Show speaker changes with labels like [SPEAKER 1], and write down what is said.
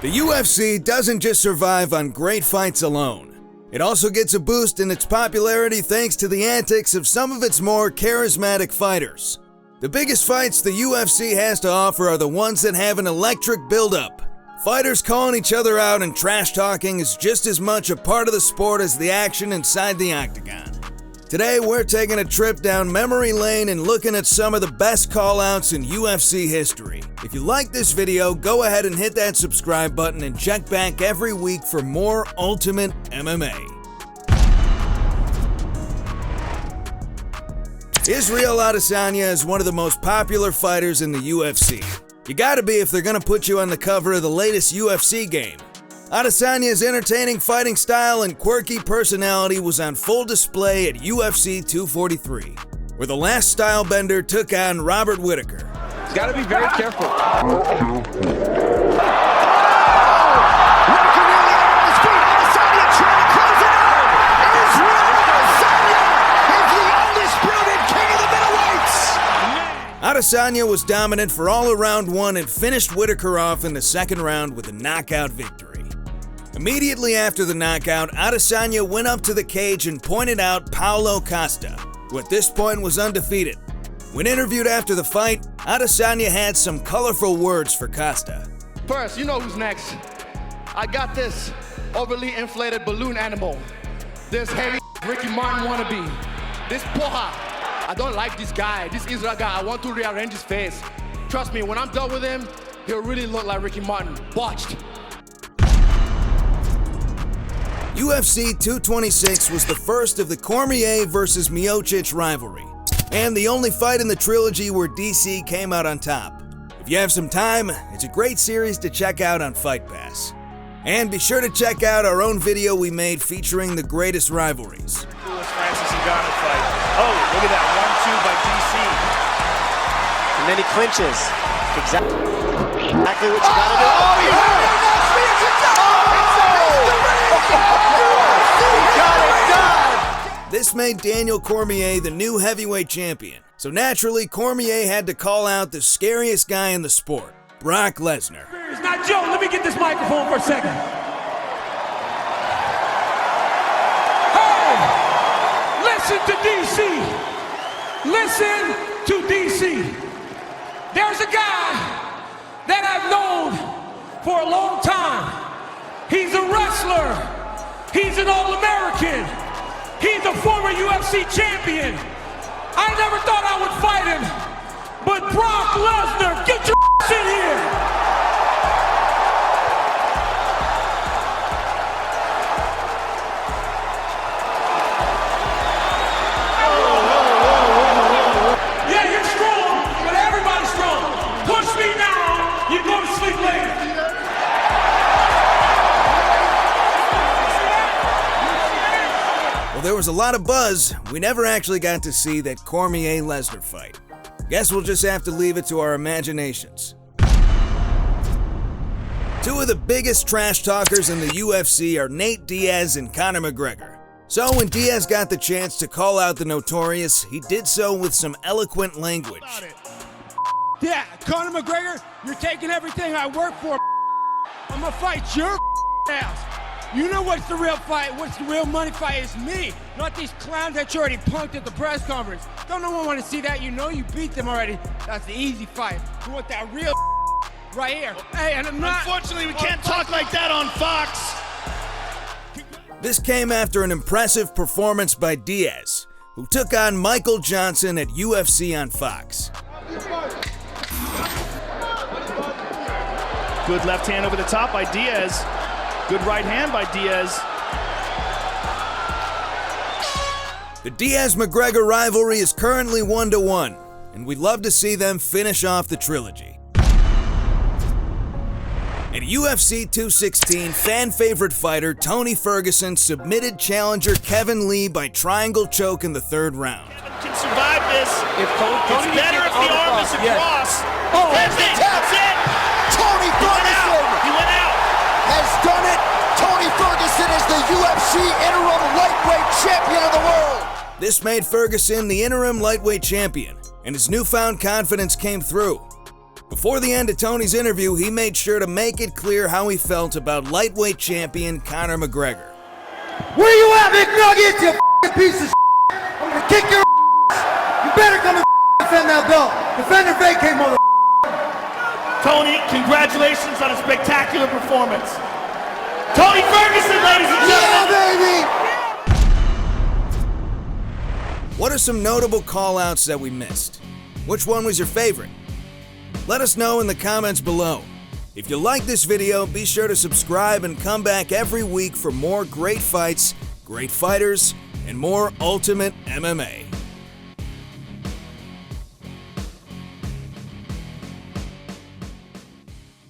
[SPEAKER 1] The UFC doesn't just survive on great fights alone. It also gets a boost in its popularity thanks to the antics of some of its more charismatic fighters. The biggest fights the UFC has to offer are the ones that have an electric build-up. Fighters calling each other out and trash-talking is just as much a part of the sport as the action inside the octagon. Today, we're taking a trip down memory lane and looking at some of the best call-outs in UFC history. If you like this video, go ahead and hit that subscribe button and check back every week for more Ultimate MMA. Israel Adesanya is one of the most popular fighters in the UFC. You gotta be if they're gonna put you on the cover of the latest UFC game. Adesanya's entertaining fighting style and quirky personality was on full display at UFC 243, where the last stylebender took on Robert Whittaker.
[SPEAKER 2] Gotta be very careful.
[SPEAKER 1] Adesanya was dominant for all of round one and finished Whittaker off in the second round with a knockout victory. Immediately after the knockout, Adesanya went up to the cage and pointed out Paulo Costa, who at this point was undefeated. When interviewed after the fight, Adesanya had some colorful words for Costa.
[SPEAKER 3] First, you know who's next. I got this overly inflated balloon animal. This heavy Ricky Martin wannabe. This poha. I don't like this guy, this Israel guy. I want to rearrange his face. Trust me, when I'm done with him, he'll really look like Ricky Martin. Botched.
[SPEAKER 1] UFC 226 was the first of the Cormier versus Miocic rivalry, and the only fight in the trilogy where DC came out on top. If you have some time, it's a great series to check out on Fight Pass. And be sure to check out our own video we made featuring the greatest rivalries.
[SPEAKER 4] Francis Ngannou fight. Oh, look at that 1-2 by DC.
[SPEAKER 5] And then he clinches. Exactly what you gotta do. Oh, he got it done!
[SPEAKER 1] This made Daniel Cormier the new heavyweight champion. So naturally, Cormier had to call out the scariest guy in the sport, Brock Lesnar.
[SPEAKER 6] It's not Joe. Let me get this microphone for a second. Hey, listen to DC. Listen to DC. There's a guy that I've known for a long time. He's a wrestler. He's an All-American. He's a former UFC champion. I never thought I would fight him, but Brock Lesnar, get your ass in here. Yeah, you're strong, but everybody's strong. Push me now, you go to sleep later.
[SPEAKER 1] Well, there was a lot of buzz. We never actually got to see that Cormier-Lesnar fight. Guess we'll just have to leave it to our imaginations. Two of the biggest trash talkers in the UFC are Nate Diaz and Conor McGregor. So when Diaz got the chance to call out the Notorious, he did so with some eloquent language.
[SPEAKER 6] Yeah, Conor McGregor, you're taking everything I work for. I'm gonna fight your ass. You know what's the real fight, what's the real money fight is me, not these clowns that you already punked at the press conference. Don't no one want to see that, you know you beat them already. That's the easy fight. You want that real right here. Hey, and I'm not...
[SPEAKER 7] Unfortunately, we can't talk like that on Fox.
[SPEAKER 1] This came after an impressive performance by Diaz, who took on Michael Johnson at UFC on Fox.
[SPEAKER 7] Good left hand over the top by Diaz. Good right hand by Diaz.
[SPEAKER 1] The Diaz-McGregor rivalry is currently 1-1, and we'd love to see them finish off the trilogy. At UFC 216, fan-favorite fighter Tony Ferguson submitted challenger Kevin Lee by triangle choke in the third round.
[SPEAKER 7] Kevin can survive this.
[SPEAKER 4] If Tony
[SPEAKER 7] It's better if the arm is across.
[SPEAKER 3] Oh,
[SPEAKER 7] That's it. That's it.
[SPEAKER 3] Tony Ferguson
[SPEAKER 7] He went out.
[SPEAKER 3] has done it. Tony Ferguson is the UFC interim lightweight champion of the world.
[SPEAKER 1] This made Ferguson the interim lightweight champion, and his newfound confidence came through. Before the end of Tony's interview, he made sure to make it clear how he felt about lightweight champion Conor McGregor.
[SPEAKER 2] Where you at, McNuggets, you f***ing piece of shit? I'm gonna kick your ass. You better come and defend that belt. Defend or vacate, mother.
[SPEAKER 7] Tony, congratulations on a spectacular performance. Tony Ferguson, ladies and gentlemen.
[SPEAKER 2] Yeah, baby!
[SPEAKER 1] What are some notable call-outs that we missed? Which one was your favorite? Let us know in the comments below. If you like this video, be sure to subscribe and come back every week for more great fights, great fighters, and more Ultimate MMA.